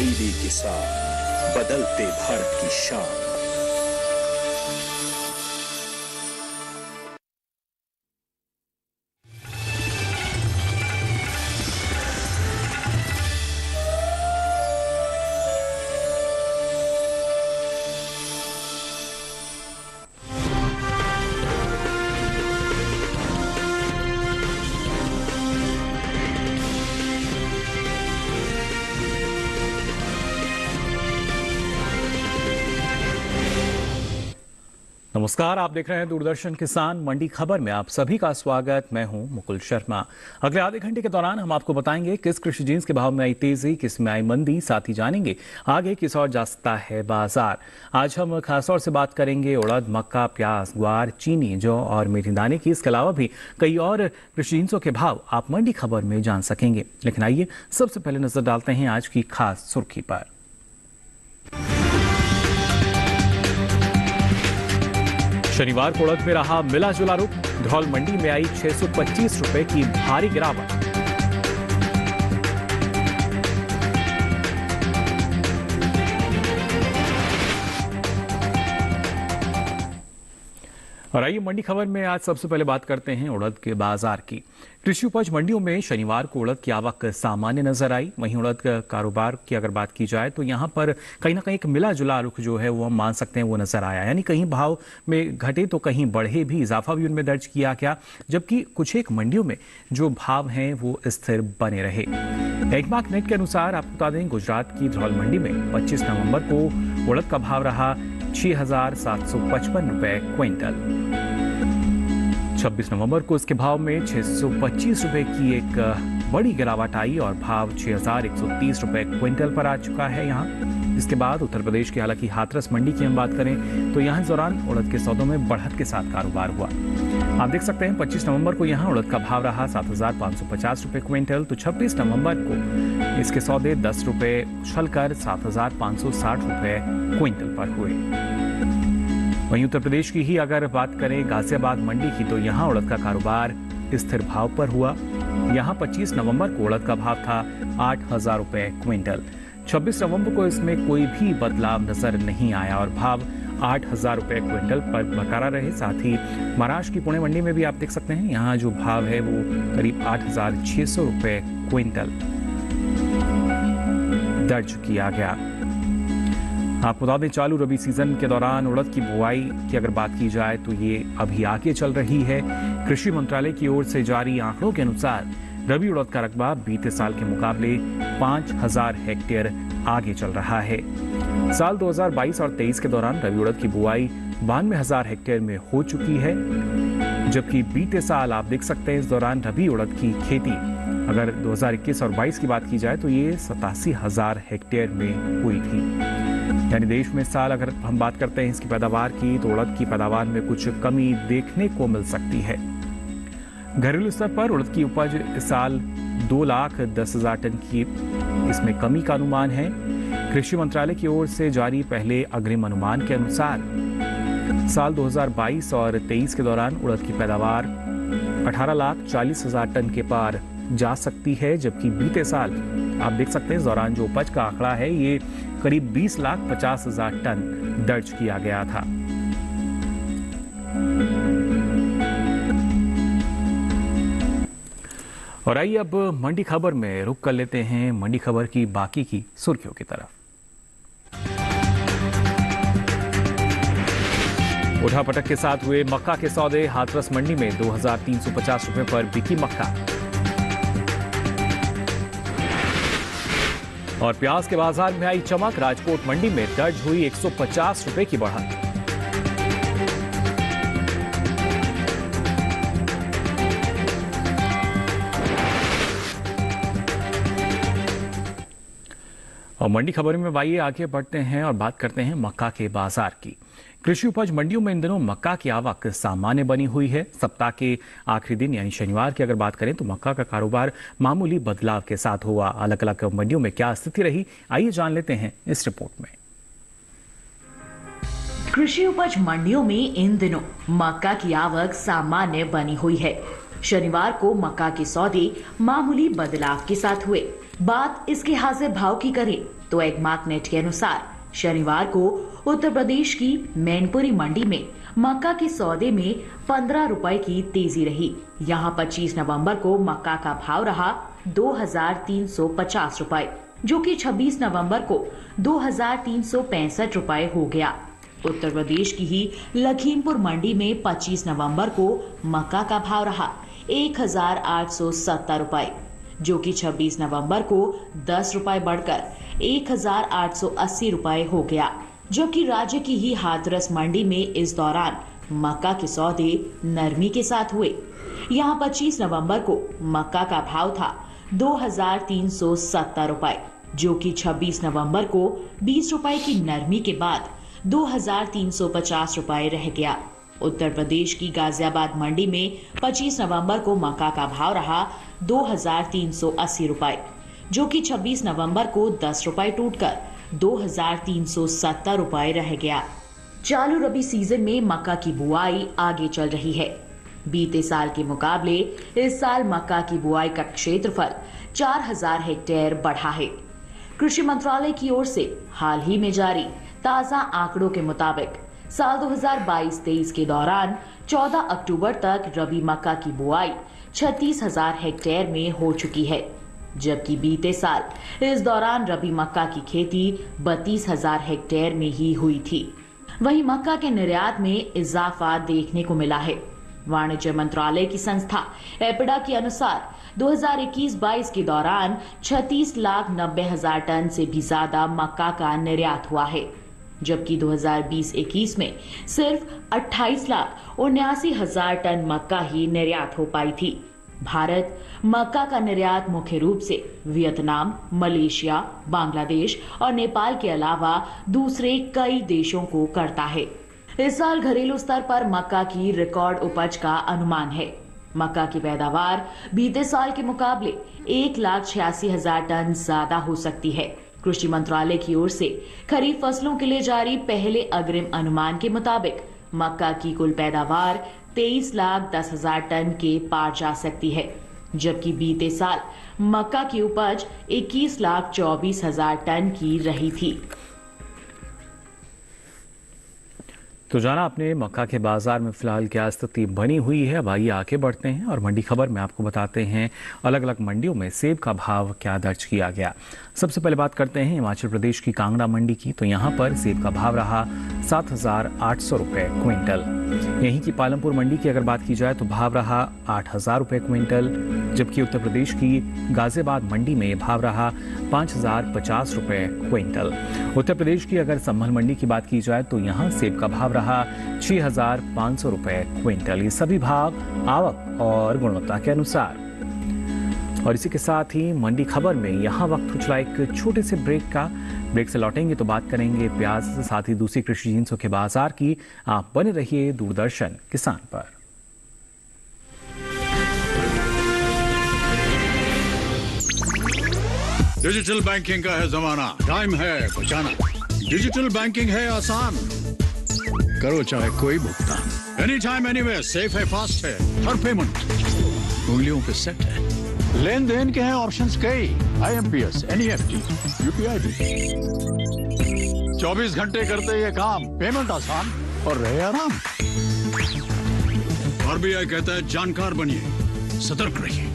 तब्दीली के साथ बदलते भारत की शान। नमस्कार, आप देख रहे हैं दूरदर्शन किसान मंडी खबर में आप सभी का स्वागत। मैं हूं मुकुल शर्मा। अगले आधे घंटे के दौरान हम आपको बताएंगे किस कृषि जिन्स के भाव में आई तेजी, किस में आई मंदी, साथ ही जानेंगे आगे किस और जा सकता है बाजार। आज हम खासतौर से बात करेंगे उड़द, मक्का, प्याज, ग्वार, चीनी, जौ और मेथी दाने की। इसके अलावा भी कई और कृषि जिन्सों के भाव आप मंडी खबर में जान सकेंगे। लेकिन आइए सबसे पहले नजर डालते हैं आज की खास सुर्खी पर। शनिवार को उड़द में रहा मिला जुला रुख। धौल मंडी में आई 625 रुपए की भारी गिरावट। और आइए मंडी खबर में आज सबसे पहले बात करते हैं उड़द के बाजार की। कृषि उपज मंडियों में शनिवार को उड़द की आवक सामान्य नजर आई। वहीं उड़द का कारोबार की अगर बात की जाए तो यहां पर कहीं ना कहीं एक मिला जुला रुख जो है वो हम मान सकते हैं वो नजर आया। यानी कहीं भाव में घटे तो कहीं बढ़े भी, इजाफा भी उनमें दर्ज किया गया, जबकि कुछ एक मंडियों में जो भाव हैं वो स्थिर बने रहे। एकमार्क नेट के अनुसार आपको बता दें, गुजरात की धौल मंडी में 25 नवंबर को उड़द का भाव रहा 6,755 रुपए क्विंटल। 26 नवंबर को इसके भाव में 625 रुपए की एक बड़ी गिरावट आई और भाव 6,130 रुपए क्विंटल पर आ चुका है यहाँ। इसके बाद उत्तर प्रदेश की हालांकि हाथरस मंडी की हम बात करें तो यहाँ इस दौरान उड़द के सौदों में बढ़त के साथ कारोबार हुआ। आप देख सकते हैं 25 नवंबर को यहाँ उड़द का भाव रहा 7,550 रुपए क्विंटल, तो 26 नवंबर को इसके सौदे 10 रुपए उछलकर 7,560 रुपए क्विंटल पर हुए। वहीं उत्तर प्रदेश की ही अगर बात करें गाजियाबाद मंडी की तो यहाँ उड़द का कारोबार स्थिर भाव पर हुआ। यहाँ 25 नवंबर को उड़द का भाव था 8,000 रुपए क्विंटल। 26 नवंबर को इसमें कोई भी बदलाव नजर नहीं आया और भाव 8,000 रुपए क्विंटल पर बरकरार रहे। साथ ही महाराष्ट्र की पुणे मंडी में भी आप देख सकते हैं यहाँ जो भाव है वो करीब 8,600 रुपए क्विंटल दर्ज किया गया। आपको बता दें, चालू रबी सीजन के दौरान उड़द की बुआई की अगर बात की जाए तो ये अभी आगे चल रही है। कृषि मंत्रालय की ओर से जारी आंकड़ों के अनुसार रबी उड़द का रकबा बीते साल के मुकाबले 5,000 हेक्टेयर आगे चल रहा है। साल 2022 और 23 के दौरान रबी उड़द की बुआई 92,000 हेक्टेयर में हो चुकी है, जबकि बीते साल आप देख सकते हैं इस दौरान रबी उड़द की खेती अगर 2021 और 22 की बात की जाए तो ये 87,000 हेक्टेयर में हुई थी। यानी देश में इस साल अगर हम बात करते हैं इसकी पैदावार की तो उड़द की पैदावार में कुछ कमी देखने को मिल सकती है। घरेलू स्तर पर उड़द की उपज इस साल 2,10,000 टन की इसमें कमी का अनुमान है। कृषि मंत्रालय की ओर से जारी पहले अग्रिम अनुमान के अनुसार साल 2022 और 23 के दौरान उड़द की पैदावार 18,40,000 टन के पार जा सकती है, जबकि बीते साल आप देख सकते हैं इस दौरान जो उपज का आंकड़ा है ये करीब 20,50,000 टन दर्ज किया गया था। और आइए अब मंडी खबर में रुक कर लेते हैं मंडी खबर की बाकी की सुर्खियों की तरफ। उठापटक के साथ हुए मक्का के सौदे। हाथरस मंडी में 2,350 रुपए पर बिकी मक्का। और प्याज के बाजार में आई चमक। राजकोट मंडी में दर्ज हुई 150 रुपए की बढ़त। और मंडी खबर में आइए आगे बढ़ते हैं और बात करते हैं मक्का के बाजार की। कृषि उपज मंडियों में इन दिनों मक्का की आवक सामान्य बनी हुई है। सप्ताह के आखिरी दिन यानी शनिवार की अगर बात करें तो मक्का का कारोबार मामूली बदलाव के साथ हुआ। अलग अलग मंडियों में क्या स्थिति रही, आइए जान लेते हैं इस रिपोर्ट में। कृषि उपज मंडियों में इन दिनों मक्का की आवक सामान्य बनी हुई है। शनिवार को मक्का के सौदे मामूली बदलाव के साथ हुए। बात इसके हाजिर भाव की करें तो एगमार्क नेट के अनुसार शनिवार को उत्तर प्रदेश की मैनपुरी मंडी में मक्का के सौदे में 15 रुपए की तेजी रही। यहाँ 25 नवंबर को मक्का का भाव रहा 2,350 रुपए, जो कि 26 नवंबर को 2,365 रुपए हो गया। उत्तर प्रदेश की ही लखीमपुर मंडी में 25 नवंबर को मक्का का भाव रहा 1,870 रुपए, जो कि 26 नवंबर को 10 रुपए बढ़कर 1,880 रुपए हो गया। जबकि राज्य की ही हाथरस मंडी में इस दौरान मक्का के सौदे नरमी के साथ हुए। यहाँ 25 नवंबर को मक्का का भाव था 2,370 रुपए, जो कि 26 नवंबर को 20 रुपए की नरमी के बाद 2,350 रुपए रह गया। उत्तर प्रदेश की गाजियाबाद मंडी में 25 नवंबर को मक्का का भाव रहा 2,380 रुपए, जो कि 26 नवंबर को 10 रुपए टूटकर 2,370 रुपए रह गया। चालू रबी सीजन में मक्का की बुआई आगे चल रही है। बीते साल के मुकाबले इस साल मक्का की बुआई का क्षेत्रफल 4,000 हेक्टेयर बढ़ा है। कृषि मंत्रालय की ओर से हाल ही में जारी ताजा आंकड़ों के मुताबिक साल 2022-23 के दौरान 14 अक्टूबर तक रबी मक्का की बुआई 36,000 हेक्टेयर में हो चुकी है, जबकि बीते साल इस दौरान रबी मक्का की खेती 32,000 हेक्टेयर में ही हुई थी। वहीं मक्का के निर्यात में इजाफा देखने को मिला है। वाणिज्य मंत्रालय की संस्था एपिडा के अनुसार 2021-22 के दौरान 36,90,000 टन से भी ज्यादा मक्का का निर्यात हुआ है, जबकि 2020-21 में सिर्फ 28,79,000 टन मक्का ही निर्यात हो पाई थी। भारत मक्का का निर्यात मुख्य रूप से वियतनाम, मलेशिया, बांग्लादेश और नेपाल के अलावा दूसरे कई देशों को करता है। इस साल घरेलू स्तर पर मक्का की रिकॉर्ड उपज का अनुमान है। मक्का की पैदावार बीते साल के मुकाबले 1,86,000 टन ज्यादा हो सकती है। कृषि मंत्रालय की ओर से खरीफ फसलों के लिए जारी पहले अग्रिम अनुमान के मुताबिक मक्का की कुल पैदावार 23,10,000 टन के पार जा सकती है, जबकि बीते साल मक्का की उपज 21,24,000 टन की रही थी। तो जाना आपने मक्का के बाजार में फिलहाल क्या स्थिति बनी हुई है। अब आइए आगे बढ़ते हैं और मंडी खबर में आपको बताते हैं अलग अलग मंडियों में सेब का भाव क्या दर्ज किया गया। सबसे पहले बात करते हैं हिमाचल प्रदेश की कांगड़ा मंडी की। तो यहाँ पर सेब का भाव रहा 7,800 रुपये क्विंटल। यहीं की पालमपुर मंडी की अगर बात की जाए तो भाव रहा 8,000 रुपये क्विंटल, जबकि उत्तर प्रदेश की गाजियाबाद मंडी में भाव रहा 5,050 रुपये क्विंटल। उत्तर प्रदेश की अगर संभल मंडी की बात की जाए तो यहाँ सेब का भाव रहा 6,500 रुपये क्विंटल। ये सभी भाव आवक और गुणवत्ता के अनुसार। और इसी के साथ ही मंडी खबर में यहाँ वक्त हो चला एक छोटे से ब्रेक से लौटेंगे तो बात करेंगे प्याज से, साथ ही दूसरी कृषि जिंसों के बाजार की। आप बने रहिए दूरदर्शन किसान पर। डिजिटल बैंकिंग का है जमाना, टाइम है बचाना। डिजिटल बैंकिंग है आसान, करो चाहे कोई भुगतान, एनी टाइम एनीवेयर, सेफ है, फास्ट है, हर पेमेंट उंगलियों पे सेट है। लेन देन के हैं ऑप्शंस कई, IMPS, NEFT, UPI भी। 24 घंटे करते ये काम, पेमेंट आसान और रहे आराम। RBI कहता है जानकार बनिए, सतर्क रहिए।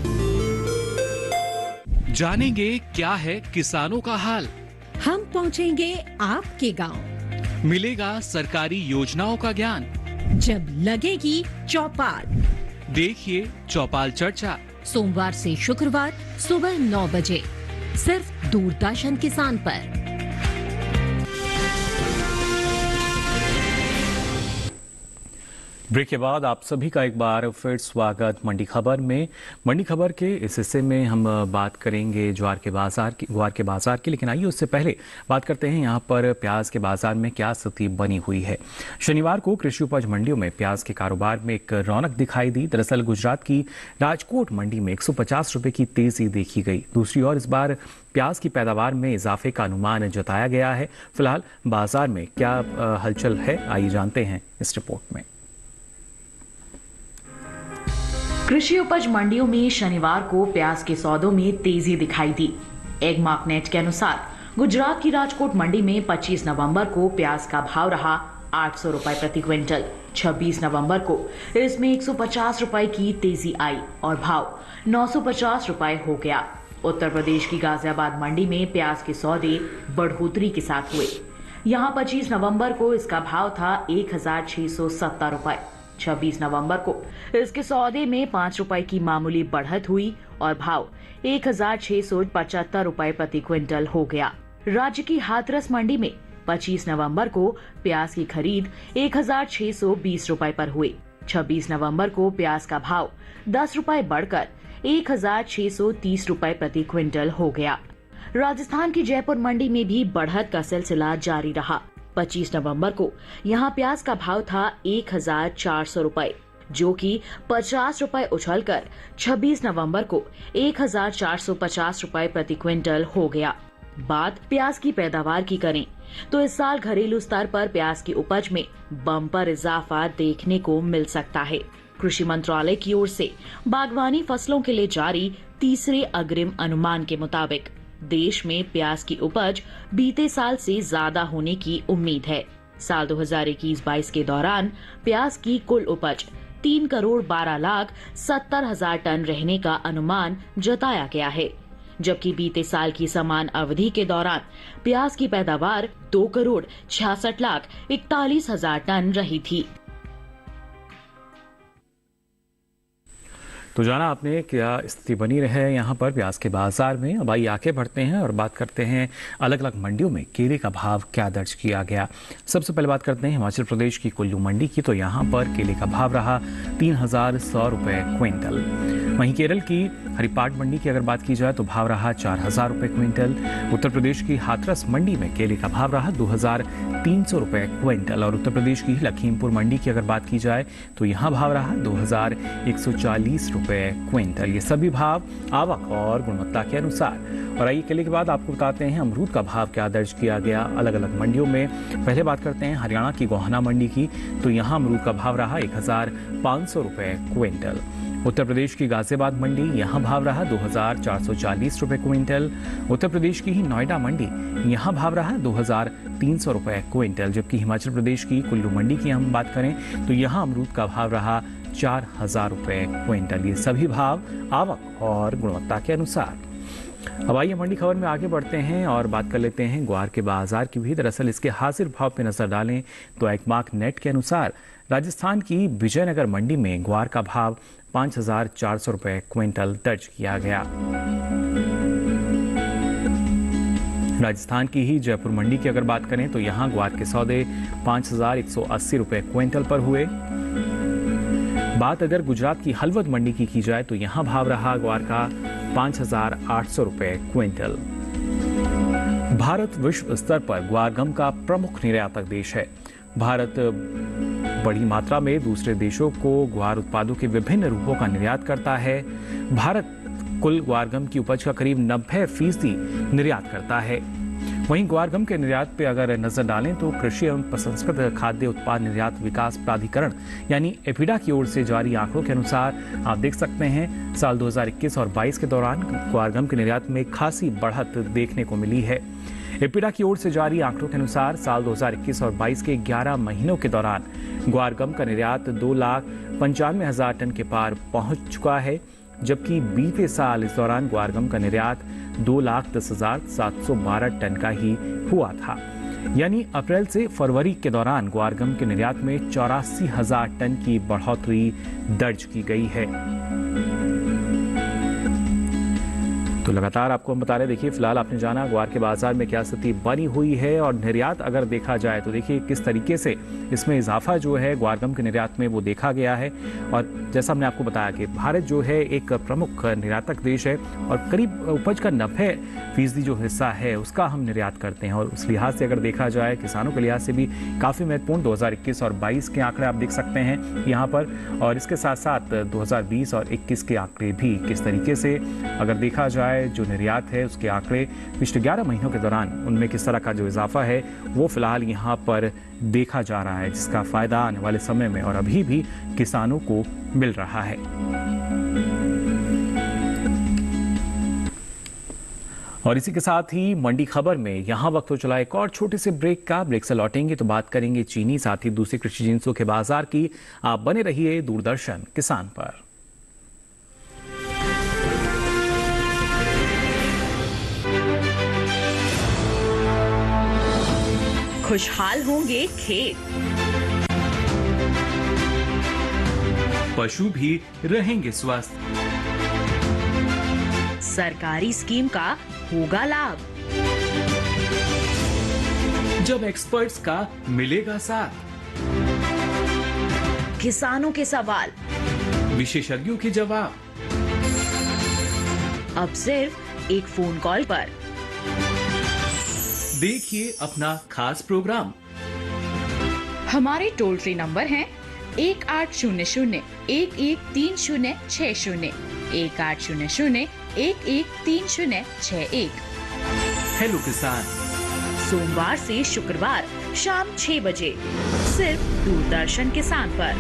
जानेंगे क्या है किसानों का हाल, हम पहुंचेंगे आपके गांव, मिलेगा सरकारी योजनाओं का ज्ञान, जब लगेगी चौपाल। देखिए चौपाल चर्चा सोमवार से शुक्रवार सुबह 9 बजे सिर्फ दूरदर्शन किसान पर। ब्रेक के बाद आप सभी का एक बार फिर स्वागत मंडी खबर में। मंडी खबर के इस हिस्से में हम बात करेंगे ग्वार के बाजार की, लेकिन आइए उससे पहले बात करते हैं यहाँ पर प्याज के बाजार में क्या स्थिति बनी हुई है। शनिवार को कृषि उपज मंडियों में प्याज के कारोबार में एक रौनक दिखाई दी। दरअसल गुजरात की राजकोट मंडी में 150 रुपए की तेजी देखी गई। दूसरी ओर इस बार प्याज की पैदावार में इजाफे का अनुमान जताया गया है। फिलहाल बाजार में क्या हलचल है, आइए जानते हैं इस रिपोर्ट में। कृषि उपज मंडियों में शनिवार को प्याज के सौदों में तेजी दिखाई दी। एगमार्क नेट के अनुसार गुजरात की राजकोट मंडी में 25 नवंबर को प्याज का भाव रहा 800 रुपए प्रति क्विंटल। 26 नवंबर को इसमें 150 रुपए की तेजी आई और भाव 950 रुपए हो गया। उत्तर प्रदेश की गाजियाबाद मंडी में प्याज के सौदे बढ़ोतरी के साथ हुए। यहाँ 25 नवंबर को इसका भाव था 1670 रुपए। 26 नवंबर को इसके सौदे में 5 रुपए की मामूली बढ़त हुई और भाव 1675 रुपए प्रति क्विंटल हो गया। राज्य की हाथरस मंडी में 25 नवंबर को प्याज की खरीद 1620 रुपए पर हुई। 26 नवंबर को प्याज का भाव 10 रुपए बढ़कर 1630 रुपए प्रति क्विंटल हो गया। राजस्थान की जयपुर मंडी में भी बढ़त का सिलसिला जारी रहा। 25 नवंबर को यहाँ प्याज का भाव था 1400 रुपए, जो कि 50 रुपए उछलकर 26 नवंबर को 1450 रुपए प्रति क्विंटल हो गया। बात प्याज की पैदावार की करें तो इस साल घरेलू स्तर पर प्याज की उपज में बम्पर इजाफा देखने को मिल सकता है। कृषि मंत्रालय की ओर से बागवानी फसलों के लिए जारी तीसरे अग्रिम अनुमान के मुताबिक देश में प्याज की उपज बीते साल से ज्यादा होने की उम्मीद है। साल 2021-22 के दौरान प्याज की कुल उपज 3,12,70,000 टन रहने का अनुमान जताया गया है, जबकि बीते साल की समान अवधि के दौरान प्याज की पैदावार 2,66,41,000 टन रही थी। तो जाना आपने क्या स्थिति बनी रहे यहाँ पर प्याज के बाजार में। अब आइए आगे बढ़ते हैं और बात करते हैं अलग अलग मंडियों में केले का भाव क्या दर्ज किया गया। सबसे पहले बात करते हैं हिमाचल प्रदेश की कुल्लू मंडी की। तो यहाँ पर केले का भाव रहा 3,100 रुपए क्विंटल। वहीं केरल की हरिपाट मंडी की अगर बात की जाए तो भाव रहा 4,000 रुपए क्विंटल। उत्तर प्रदेश की हाथरस मंडी में केले का भाव रहा 2,300 रुपए क्विंटल। और उत्तर प्रदेश की लखीमपुर मंडी की अगर बात की जाए तो यहाँ भाव रहा 2,140 रुपए क्विंटल। ये सभी भाव आवक और गुणवत्ता के अनुसार। और आइए केले के बाद आपको बताते हैं अमरूद का भाव क्या दर्ज किया गया अलग अलग मंडियों में। पहले बात करते हैं हरियाणा की गोहाना मंडी की। तो यहाँ अमरूद का भाव रहा 1,500 रुपए क्विंटल। उत्तर प्रदेश की गाजियाबाद मंडी यहाँ भाव रहा 2,440 रुपए क्विंटल। उत्तर प्रदेश की ही नोएडा मंडी यहाँ भाव रहा 2,300 रुपए क्विंटल। जबकि हिमाचल प्रदेश की कुल्लू मंडी की हम बात करें तो यहाँ अमरूद का भाव रहा 4,000 रुपए क्विंटल। ये सभी भाव आवक और गुणवत्ता के अनुसार। अब आइए मंडी खबर में आगे बढ़ते हैं और बात कर लेते हैं ग्वार के बाजार की भी। दरअसल इसके हाजिर भाव पे नजर डालें तो एगमार्क नेट के अनुसार राजस्थान की विजयनगर मंडी में ग्वार का भाव 5,400 रुपए क्विंटल दर्ज किया गया। राजस्थान की ही जयपुर मंडी की अगर बात करें तो यहाँ ग्वार के सौदे 5,180 रुपए क्विंटल पर हुए। बात अगर गुजरात की हलवद मंडी की जाए तो यहाँ भाव रहा ग्वार का 5,800 रुपए क्विंटल। भारत विश्व स्तर पर ग्वार गम का प्रमुख निर्यातक देश है। भारत बड़ी मात्रा में दूसरे देशों को ग्वार उत्पादों के विभिन्न रूपों का निर्यात करता है। भारत कुल ग्वार गम की उपज का करीब 90% निर्यात करता है। वहीं ग्वार गम के निर्यात पे अगर नजर डालें तो कृषि एवं प्रसंस्कृत खाद्य उत्पाद निर्यात विकास प्राधिकरण यानी एपिडा की ओर से जारी आंकड़ों के अनुसार आप देख सकते हैं साल 2021 और 22 के दौरान ग्वार गम के निर्यात में खासी बढ़त देखने को मिली है। एपिडा की ओर से जारी आंकड़ों के अनुसार साल 2021 और 22 के 11 महीनों के दौरान ग्वार गम का निर्यात 2,95,000 टन के पार पहुंच चुका है, जबकि बीते साल इस दौरान ग्वार गम का निर्यात 2,10,712 टन का ही हुआ था। यानी अप्रैल से फरवरी के दौरान ग्वार गम के निर्यात में 84,000 टन की बढ़ोतरी दर्ज की गई है। तो लगातार आपको हम बता रहे, देखिए फिलहाल आपने जाना ग्वार के बाजार में क्या स्थिति बनी हुई है और निर्यात अगर देखा जाए तो देखिए किस तरीके से इसमें इजाफा जो है ग्वार गम के निर्यात में वो देखा गया है। और जैसा हमने आपको बताया कि भारत जो है एक प्रमुख निर्यातक देश है और करीब उपज का 90% जो हिस्सा है उसका हम निर्यात करते हैं। और उस लिहाज से अगर देखा जाए किसानों के लिहाज से भी काफ़ी महत्वपूर्ण 2021 और 22 के आंकड़े आप देख सकते हैं यहाँ पर, और इसके साथ साथ 2020 और 21 के आंकड़े भी किस तरीके से अगर देखा जाए जो निर्यात है उसके आंकड़े पिछले 11 महीनों के दौरान उनमें किस तरह का जो इजाफा है वो फिलहाल यहाँ पर देखा जा रहा है, जिसका फायदा आने वाले समय में और अभी भी किसानों को मिल रहा है। और इसी के साथ ही मंडी खबर में यहाँ वक्त हो चला एक और छोटे से ब्रेक का। ब्रेक से लौटेंगे तो बात करेंगे चीनी, साथ ही दूसरी कृषि जिंसों के बाजार की। आप बने रहिए दूरदर्शन किसान पर। खुशहाल होंगे खेत, पशु भी रहेंगे स्वस्थ। सरकारी स्कीम का होगा लाभ, जब एक्सपर्ट्स का मिलेगा साथ, किसानों के सवाल विशेषज्ञों के जवाब, अब सिर्फ एक फोन कॉल पर। देखिए अपना खास प्रोग्राम। हमारे टोल फ्री नंबर हैं 1800-113060, 1800-113061। हेलो किसान, सोमवार से शुक्रवार शाम 6 बजे सिर्फ दूरदर्शन किसान पर।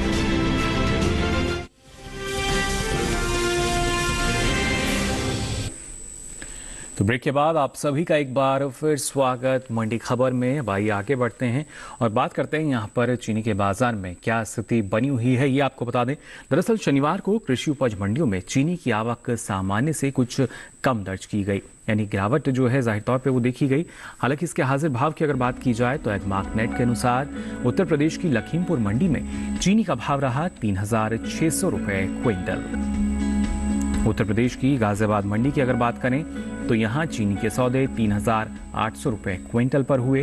तो ब्रेक के बाद आप सभी का एक बार फिर स्वागत मंडी खबर में। अब आइए आगे बढ़ते हैं और बात करते हैं यहाँ पर चीनी के बाजार में क्या स्थिति बनी हुई है, ये आपको बता दें। दरअसल शनिवार को कृषि उपज मंडियों में चीनी की आवक सामान्य से कुछ कम दर्ज की गई, यानी गिरावट जो है जाहिर तौर पे वो देखी गई। हालांकि इसके हाजिर भाव की अगर बात की जाए तो एग्मार्क नेट के अनुसार उत्तर प्रदेश की लखीमपुर मंडी में चीनी का भाव रहा 3,600 रुपए क्विंटल। उत्तर प्रदेश की गाजियाबाद मंडी की अगर बात करें तो यहाँ चीनी के सौदे 3,800 रुपए क्विंटल पर हुए।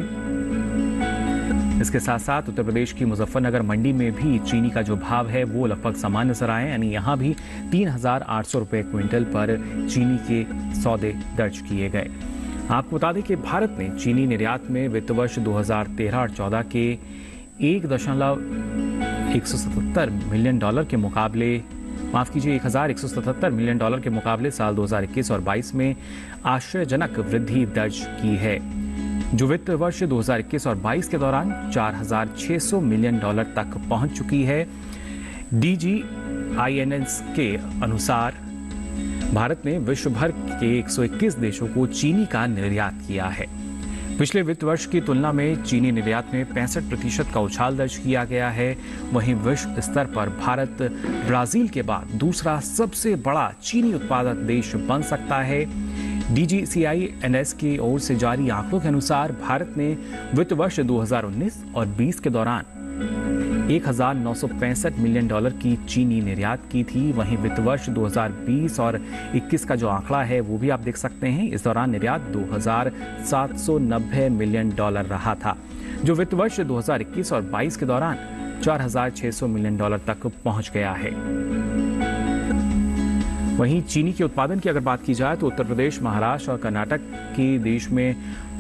इसके साथ साथ उत्तर प्रदेश की मुजफ्फरनगर मंडी में भी चीनी का जो भाव है वो लगभग समान नजर आए, यानी यहाँ भी 3,800 रुपए क्विंटल पर चीनी के सौदे दर्ज किए गए। आपको बता दें कि भारत ने चीनी निर्यात में वित्त वर्ष 2013-14 के 1,177 मिलियन डॉलर के मुकाबले 1,177 मिलियन डॉलर के मुकाबले साल 2021 और 22 में आश्चर्यजनक वृद्धि दर्ज की है, जो वित्त वर्ष 2021 और 22 के दौरान 4,600 मिलियन डॉलर तक पहुंच चुकी है। DGINS के अनुसार भारत ने विश्व भर के 121 देशों को चीनी का निर्यात किया है। पिछले वित्त वर्ष की तुलना में चीनी निर्यात में 65% का उछाल दर्ज किया गया है। वहीं विश्व स्तर पर भारत ब्राजील के बाद दूसरा सबसे बड़ा चीनी उत्पादक देश बन सकता है। DGCINS की ओर से जारी आंकड़ों के अनुसार भारत ने वित्त वर्ष 2019 और 20 के दौरान 1,965 मिलियन डॉलर की चीनी निर्यात की थी। वहीं वित्त वर्ष 2020 और 21 का जो आंकड़ा है वो भी आप देख सकते हैं। इस दौरान निर्यात 2,790 मिलियन डॉलर रहा था, जो वित्त वर्ष 2021 और 22 के दौरान 4,600 मिलियन डॉलर तक पहुंच गया है। वहीं चीनी के उत्पादन की अगर बात की जाए तो उत्तर प्रदेश, महाराष्ट्र और कर्नाटक के देश में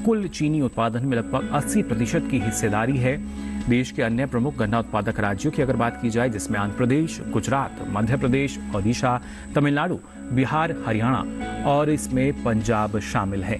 कुल चीनी उत्पादन में लगभग 80% की हिस्सेदारी है। देश के अन्य प्रमुख गन्ना उत्पादक राज्यों की अगर बात की जाए, जिसमें आंध्र प्रदेश, गुजरात, मध्य प्रदेश, ओडिशा, तमिलनाडु, बिहार, हरियाणा और इसमें पंजाब शामिल है।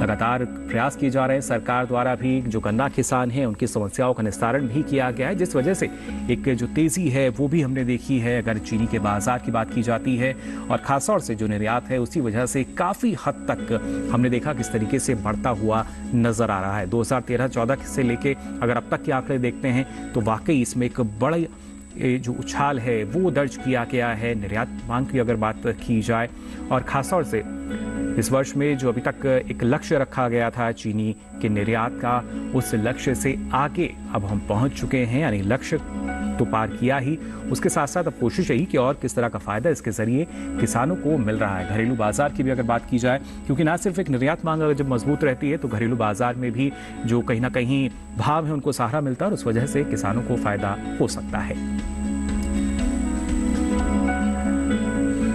लगातार प्रयास किए जा रहे हैं सरकार द्वारा भी, जो गन्ना किसान हैं उनकी समस्याओं का निस्तारण भी किया गया है, जिस वजह से एक जो तेजी है वो भी हमने देखी है अगर चीनी के बाजार की बात की जाती है। और खासतौर से जो निर्यात है उसी वजह से काफी हद तक हमने देखा किस तरीके से बढ़ता हुआ नजर आ रहा है। 2013-14 से लेके अगर अब तक के आंकड़े देखते हैं तो वाकई इसमें एक बड़ा जो उछाल है वो दर्ज किया गया है। निर्यात मांग की अगर बात की जाए और खासतौर से इस वर्ष में जो अभी तक एक लक्ष्य रखा गया था चीनी के निर्यात का, उस लक्ष्य से आगे अब हम पहुंच चुके हैं, यानी लक्ष्य तो पार किया ही, उसके साथ साथ अब कोशिश यही कि और किस तरह का फायदा इसके जरिए किसानों को मिल रहा है। घरेलू बाजार की भी अगर बात की जाए, क्योंकि ना सिर्फ एक निर्यात मांग अगर जब मजबूत रहती है तो घरेलू बाजार में भी जो कहीं ना कहीं भाव है उनको सहारा मिलता है और उस वजह से किसानों को फायदा हो सकता है।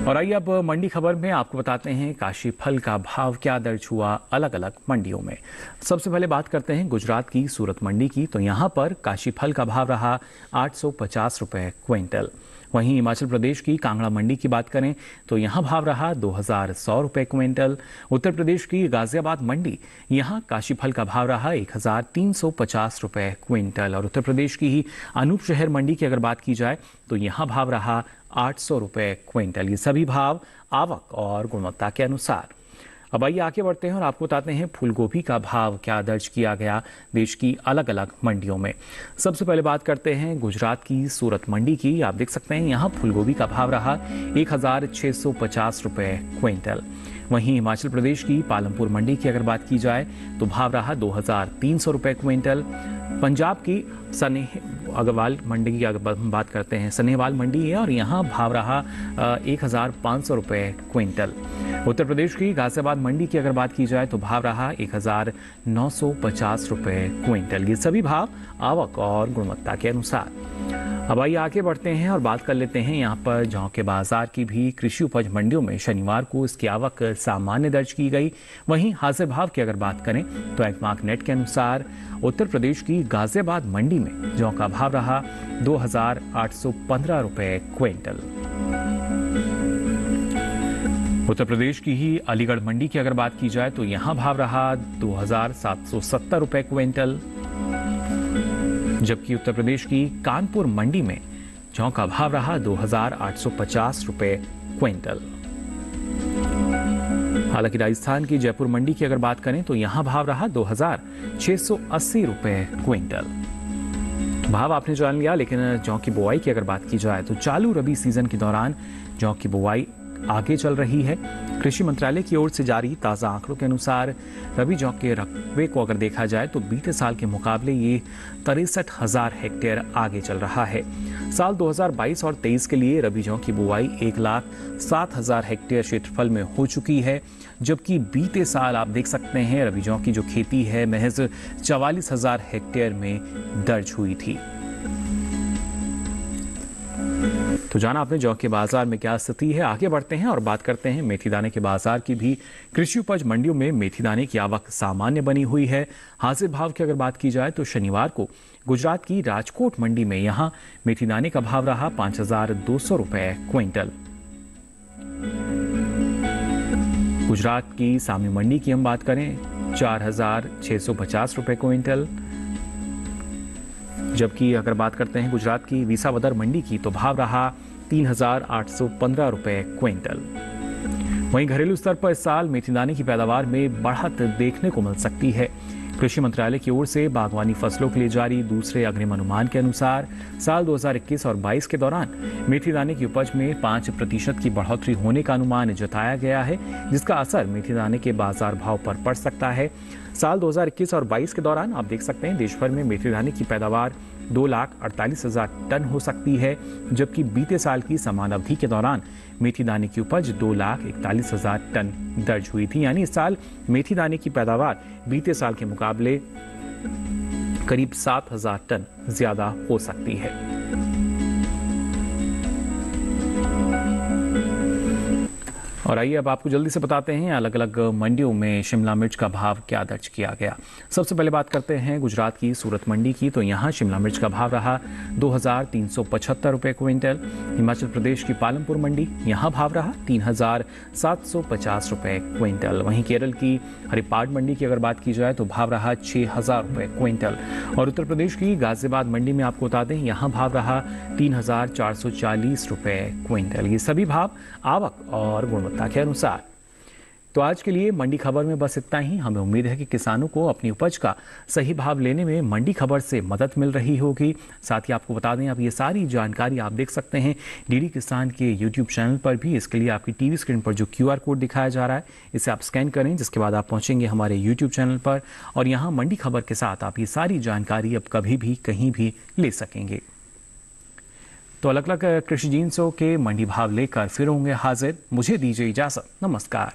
और आइए अब मंडी खबर में आपको बताते हैं काशी फल का भाव क्या दर्ज हुआ अलग अलग मंडियों में। सबसे पहले बात करते हैं गुजरात की सूरत मंडी की, तो यहाँ पर काशी फल का भाव रहा 850 रुपए क्विंटल। वहीं हिमाचल प्रदेश की कांगड़ा मंडी की बात करें तो यहाँ भाव रहा 2,100 रुपए क्विंटल। उत्तर प्रदेश की गाजियाबाद मंडी, यहाँ काशी फल का भाव रहा 1,350 रुपए क्विंटल। और उत्तर प्रदेश की ही अनूपशहर मंडी की अगर बात की जाए तो यहाँ भाव रहा 800 रुपए क्विंटल। ये सभी भाव आवक और गुणवत्ता के अनुसार। अब आइए आगे बढ़ते हैं और आपको बताते हैं फूलगोभी का भाव क्या दर्ज किया गया देश की अलग अलग मंडियों में। सबसे पहले बात करते हैं गुजरात की सूरत मंडी की। आप देख सकते हैं यहाँ फूलगोभी का भाव रहा 1650 रुपए क्विंटल। वहीं हिमाचल प्रदेश की पालमपुर मंडी की अगर बात की जाए तो भाव रहा 2300 रुपए क्विंटल। पंजाब की अग्रवाल मंडी की अगर हम बात करते हैं, सनेहवाल मंडी है और यहाँ भाव रहा 1500 रुपए क्विंटल। उत्तर प्रदेश की गाजियाबाद मंडी की अगर बात की जाए तो भाव रहा 1950 रुपए क्विंटल। ये सभी भाव आवक और गुणवत्ता के अनुसार। अब आइए आगे बढ़ते हैं और बात कर लेते हैं यहाँ पर जौ के बाजार की भी। कृषि उपज मंडियों में शनिवार को इसकी आवक सामान्य दर्ज की गई। वहीं हाजिर भाव की अगर बात करें तो एग्मार्क नेट के अनुसार उत्तर प्रदेश की गाजियाबाद मंडी में जौ का भाव रहा 2815 रुपए क्विंटल। उत्तर प्रदेश की ही अलीगढ़ मंडी की अगर बात की जाए तो यहाँ भाव रहा 2770 रुपए क्विंटल। जबकि उत्तर प्रदेश की कानपुर मंडी में जौ का भाव रहा 2850 रुपए क्विंटल। हालांकि राजस्थान की जयपुर मंडी की अगर बात करें तो यहां भाव रहा 2680 रुपए क्विंटल। भाव आपने जान लिया, लेकिन जौ की बुआई की अगर बात की जाए तो चालू रबी सीजन के दौरान जौ की बुआई आगे चल रही है। कृषि मंत्रालय की ओर से जारी ताज़ा आंकड़ों के अनुसार रबी जौ के रकबे को अगर देखा जाए तो बीते साल के मुकाबले ये 63,000 हेक्टेयर आगे चल रहा है। साल 2022 और 23 के लिए रबी जौ की बुआई 1,07,000 हेक्टेयर क्षेत्रफल में हो चुकी है, जबकि बीते साल आप देख सकते हैं रबी जौ की जो खेती है महज 44,000 हेक्टेयर में दर्ज हुई थी। तो जाना आपने जौ के बाजार में क्या स्थिति है। आगे बढ़ते हैं और बात करते हैं मेथी दाने के बाजार की भी। कृषि उपज मंडियों में मेथी दाने की आवक सामान्य बनी हुई है। हाजिर भाव की अगर बात की जाए तो शनिवार को गुजरात की राजकोट मंडी में यहां मेथी दाने का भाव रहा 5200 रुपए क्विंटल। गुजरात की सामी मंडी की हम बात करें 4650 रुपए क्विंटल। जबकि अगर बात करते हैं गुजरात की विसावदर मंडी की तो भाव रहा 3815 रुपए क्विंटल। वहीं घरेलू स्तर पर इस साल मेथी दाने की पैदावार में बढ़त देखने को मिल सकती है। कृषि मंत्रालय की ओर से बागवानी फसलों के लिए जारी दूसरे अग्रिम अनुमान के अनुसार साल 2021 और 22 के दौरान मेथी दाने की उपज में 5% की बढ़ोतरी होने का अनुमान जताया गया है, जिसका असर मेथी दाने के बाजार भाव पर पड़ सकता है। साल 2021 और 22 के दौरान आप देख सकते हैं देश भर में मेथी दाने की पैदावार 2,48,000 टन हो सकती है, जबकि बीते साल की समान अवधि के दौरान मेथी दाने की उपज 2,41,000 टन दर्ज हुई थी। यानी इस साल मेथी दाने की पैदावार बीते साल के मुकाबले करीब 7,000 टन ज्यादा हो सकती है। और आइए अब आपको जल्दी से बताते हैं अलग अलग मंडियों में शिमला मिर्च का भाव क्या दर्ज किया गया। सबसे पहले बात करते हैं गुजरात की सूरत मंडी की, तो यहाँ शिमला मिर्च का भाव रहा 2375 रुपए क्विंटल। हिमाचल प्रदेश की पालमपुर मंडी, यहाँ भाव रहा 3750 रुपए क्विंटल। वहीं केरल की हरिपाड़ मंडी की अगर बात की जाए तो भाव रहा 6000 रुपए क्विंटल। और उत्तर प्रदेश की गाजियाबाद मंडी में आपको बता दें यहाँ भाव रहा 3440 रुपए क्विंटल। ये सभी भाव आवक और गुणवत्ता के अनुसार। तो आज के लिए मंडी खबर में बस इतना ही। हमें उम्मीद है कि किसानों को अपनी उपज का सही भाव लेने में मंडी खबर से मदद मिल रही होगी। साथ ही आपको बता दें, आप ये सारी जानकारी आप देख सकते हैं डीडी किसान के यूट्यूब चैनल पर भी। इसके लिए आपकी टीवी स्क्रीन पर जो QR कोड दिखाया जा रहा है, इसे आप स्कैन करें, जिसके बाद आप पहुंचेंगे हमारे यूट्यूब चैनल पर और यहाँ मंडी खबर के साथ आप ये सारी जानकारी अब कभी भी कहीं भी ले सकेंगे। तो अलग अलग कृषि जिन्सों के मंडी भाव लेकर फिर होंगे हाजिर। मुझे दीजिए इजाजत। नमस्कार।